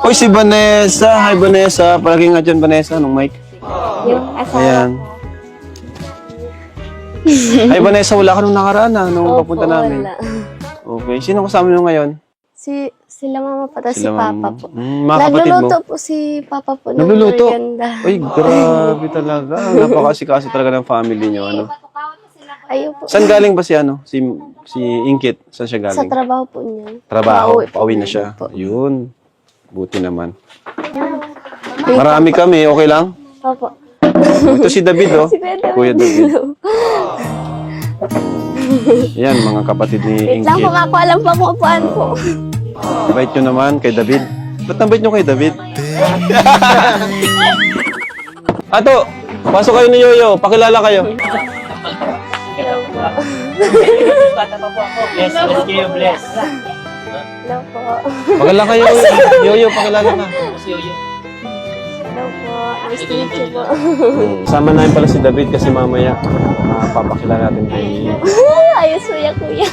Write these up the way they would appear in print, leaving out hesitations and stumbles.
Uy, si Vanessa. Hi, Vanessa. Palagi nga dyan, Vanessa, nung mic. Yung asawa. Ayan. Hi, Vanessa. Wala ka nung nakaraan, nung papunta namin. Wala. Okay. Sino kasama nyo ngayon? Sila mama pa, tapos si Sila, Papa mama. po. Mga kapatid mo? Nagluluto po si Papa po. ng Nagluluto? merienda. Uy, grabe talaga. Napakasikaso talaga ng family nyo, ano? Ayun po. Saan galing ba si, si Inkit? Saan siya Sa galing? trabaho po niya. Trabaho. Pauwi na siya. Yun. Buti naman. Marami kami. Okay lang? Opo. Ito si David, oh. Si Kuya David. Yan, mga kapatid ni Wait lang po, Inkit. ako alam pa kung upuan po. Invite nyo naman kay David. Ba't nabait nyo kay David? Ato, pasok kayo ni Yoyo. Pakilala kayo. Bless kayo, bless. Hello po. Pakilala kayo. Yoyo, pakilala ka. Hello po. Nice to meet you po. Sama namin pala si David kasi mamaya papakilala natin kay... Ayos po yan, kuya.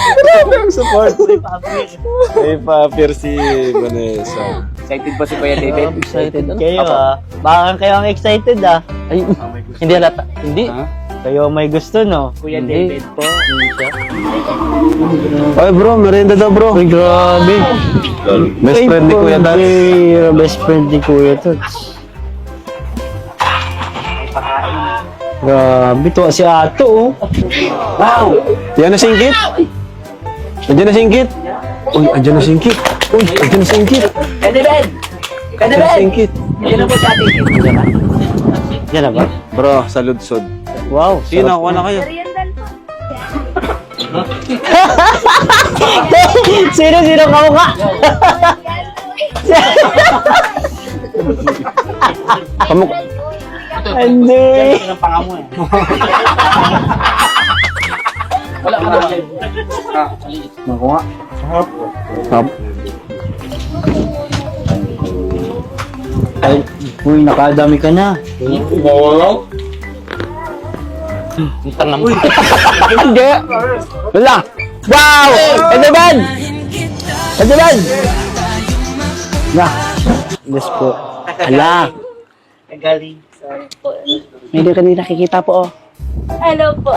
Grabe ang support. May pa-appear si Vanessa. Excited pa si Kuya David? Excited kayo Baka kayo ang excited Ay, hindi halata. Hindi. Kayo may gusto, no? Kuya Hindi. David po. Ay bro, merienda daw bro. Ay, grabe. Best friend ni Kuya Dad. Best friend ni Kuya Tots. Grabe to si Ato, oh. Wow! Yan na si Inkit? Andiyan na si Inkit? Uy, andiyan na si Inkit. Uy, andiyan na si Inkit. Kuya David! Kuya Andiyan na si David! Inkit. Hindi na po si Ate Kit. Yan na ba? Bro, saludsod. Wow. Sige, nakuha na kayo. Sino kamukha? Kamuk... Hindi. Yan ang pangamo eh. Wala ka na. Nakuha. Hap. Ay, uy, nakadami ka na. Hindi. Wala. Wow! Esteban! Esteban! Na. Yes po. Ala. Galing. Hindi ka nakikita po, oh. Hello po.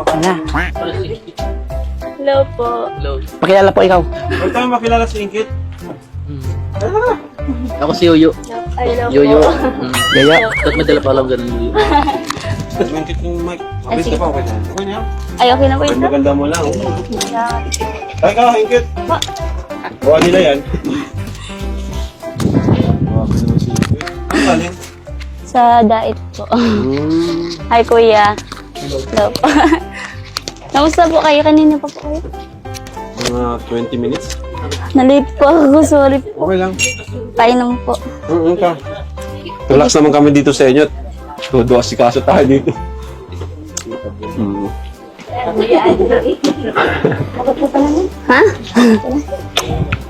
Ala. Hello po. Pakilala po ikaw. Huwag tayo makilala si Inkit. Ako si Yoyo. Hello Yoyo. po. Gaya. Ba't madala pa alam ganun Yoyo? Inkit yung mic. Abis ka pa, okay na. Okay na. Ay, okay na po ito. Maganda mo lang. Ay ka, Inkit. Buwan nila yan. Grabe naman si Inkit. Ano galing? Sa diet po. Hi, kuya. Hello po. Kamusta po kayo? Kanina pa po kayo? Mga 20 minutes. Nalate po ako. Sorry po. Okay lang. Painom po. Ka. Relax naman kami dito sa inyo. Todo asikaso tayo dito. Ha?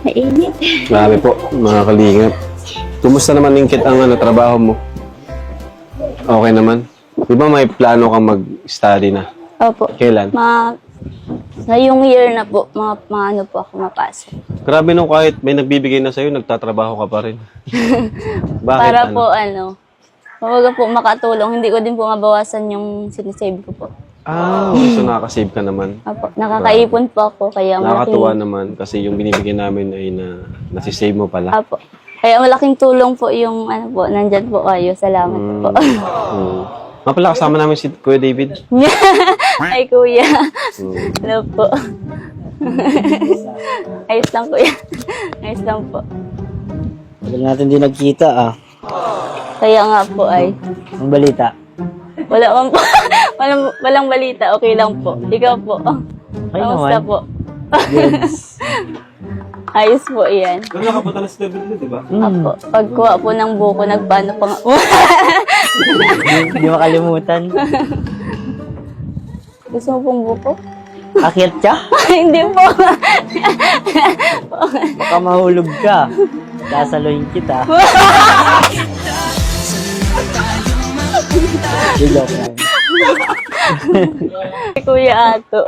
Mainit. Grabe po, mga kalingap. Kumusta naman Inkit ang trabaho mo? Okay naman? Di ba may plano kang mag-study na? Opo. Kailan? Ngayong year na po, mga ano po ako mapasok. Grabe nung kahit may nagbibigay na sa'yo, nagtatrabaho ka pa rin. Bakit? Para po mabaga po makatulong. Hindi ko din po mabawasan yung sinisave ko po. So nakaka-save ka naman. Opo. Nakakaipon po ako. Kaya Nakakatuwa naman kasi yung binibigay namin ay nasisave mo pala. Opo. Kaya malaking tulong po yung nandyan po kayo. Salamat po. Mapala kasama namin si Kuya David. Ay, kuya. Hello po. Ayos lang, kuya. Ayos lang po. Tagal natin din nagkita, Kaya nga po ay. Ang balita. Wala man po. walang balita. Okay lang po. Ikaw po. Okay Kamusta naman. po? Yes. Ayos po yan. Kung nakapunta na si David, di ba? Apo. Pagkuha po ng buko, nagpaano pa nga. Hindi makalimutan. Gusto mo pong buko? Akyat ka? Hindi po. Baka mahulog ka. Sasaluhin kita. Kuya Ato.